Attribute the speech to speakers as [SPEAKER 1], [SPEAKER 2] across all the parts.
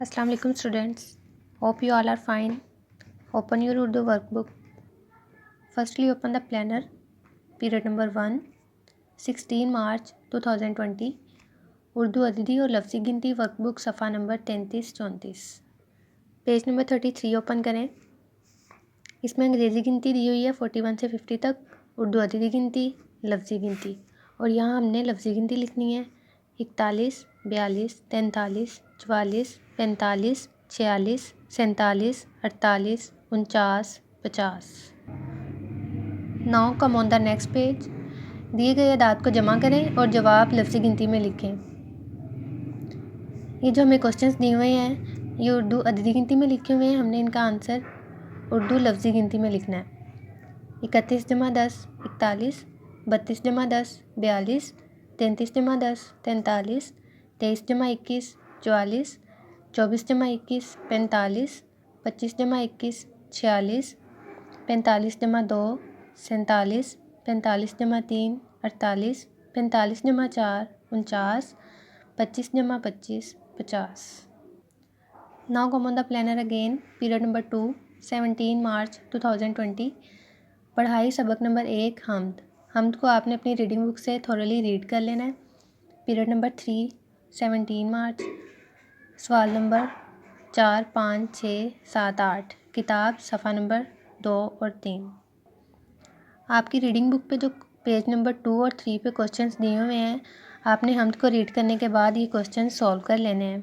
[SPEAKER 1] Assalamu alaikum students. Hope you all are fine. Open your Urdu workbook. Firstly open the planner. Period number 1 16 March 2020 Urdu अददी और लफ्ज़ी गिनती workbook सफ़ा number 33-34 page number 33 open करें। इसमें अंग्रेज़ी गिनती दी हुई है 41 से 50 तक, उर्दू अददी गिनती, लफ्ज़ी गिनती, और यहाँ हमने लफ्ज़ी गिनती लिखनी है 41, 42, 43, 44, 45, 46, 47, 48, 49, 50। Now come on the next page. दिए गए अदाद को जमा करें और जवाब लफ्ज़ी गिनती में लिखें। ये जो हमें क्वेश्चंस दिए हुए हैं ये उर्दू अददी गिनती में लिखे हुए हैं, हमने इनका आंसर उर्दू लफ्ज़ी गिनती में लिखना है। 31 जमा 10 41, 32 जमा 10 42, 33 जमा 10 43, 23 जमा 21 44, 24 जमा 21 45, 25 जमा 21 46, 45 जमा 2 47, 45 जमा 3 48, 45 जमा 4 49, 25 जमा 25 50। Now come on the planner again. Period number 2 17 March 2020 पढ़ाई सबक नंबर 1 हमद को आपने अपनी रीडिंग बुक से थोरली रीड कर लेना है। पीरियड नंबर 3 17 मार्च सवाल नंबर 4 5 6 7 8 किताब सफ़ा नंबर 2 और 3। आपकी रीडिंग बुक पे जो पेज नंबर 2 और 3 पे क्वेश्चंस दिए हुए हैं आपने हमद को रीड करने के बाद ये क्वेश्चन सॉल्व कर लेने हैं।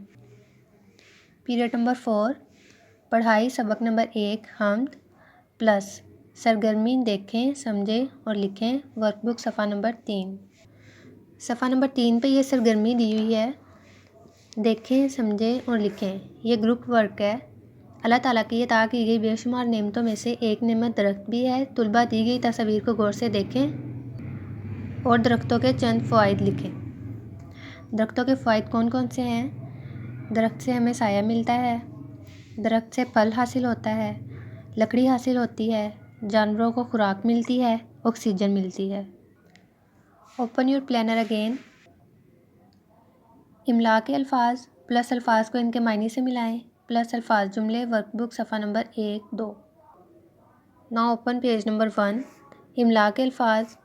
[SPEAKER 1] पीरियड नंबर 4 पढ़ाई सबक नंबर 1 हमद प्लस सरगर्मी देखें समझें और लिखें वर्कबुक सफ़ा नंबर 3। सफ़ा नंबर 3 पे ये सरगर्मी दी हुई है, देखें समझें और लिखें। ये ग्रुप वर्क है। अल्लाह ताला की अता की गई बेशुमार नेमतों में से एक नेमत दरख्त भी है। तुलबा दी गई तस्वीर को गौर से देखें और दरख्तों के चंद फ़वाइद लिखें। दरख्तों के फ़वाइद कौन कौन से हैं? दरख्त से हमें साया मिलता है, दरख्त से फल हासिल होता है, लकड़ी हासिल होती है, जानवरों को खुराक मिलती है, ऑक्सीजन मिलती है। Open your planner again. इमला के अल्फाज प्लस अल्फाज को इनके मायने से मिलाएं, प्लस अल्फाज जुमले वर्कबुक सफ़ा number 1 2। Now open page number 1। इमला के अल्फाज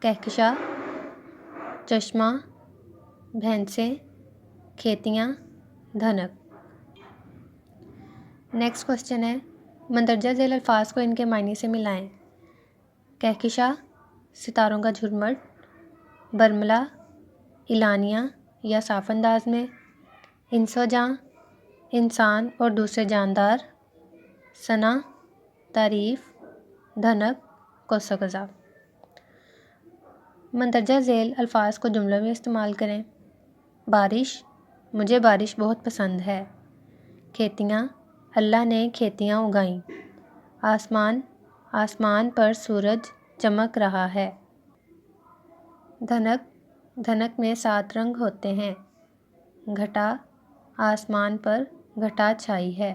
[SPEAKER 1] कहकशा, चश्मा, भैंसें, खेतियाँ, धनक। नेक्स्ट क्वेश्चन है मंदरजा झेल अल्फाज को इनके मायने से मिलाएं। कहकशा सितारों का झुरमुट, बरमला इलानिया या साफ अंदाज में, इंसोजां इंसान और दूसरे जानदार, सना तारीफ़, धनक कोसो कज़ा। मंदरजा झेल अल्फाज को जुमलों में इस्तेमाल करें। बारिश मुझे बारिश बहुत पसंद है। खेतियाँ अल्लाह ने खेतियाँ उगाईं। आसमान आसमान पर सूरज चमक रहा है। धनक धनक में 7 रंग होते हैं। घटा आसमान पर घटा छाई है।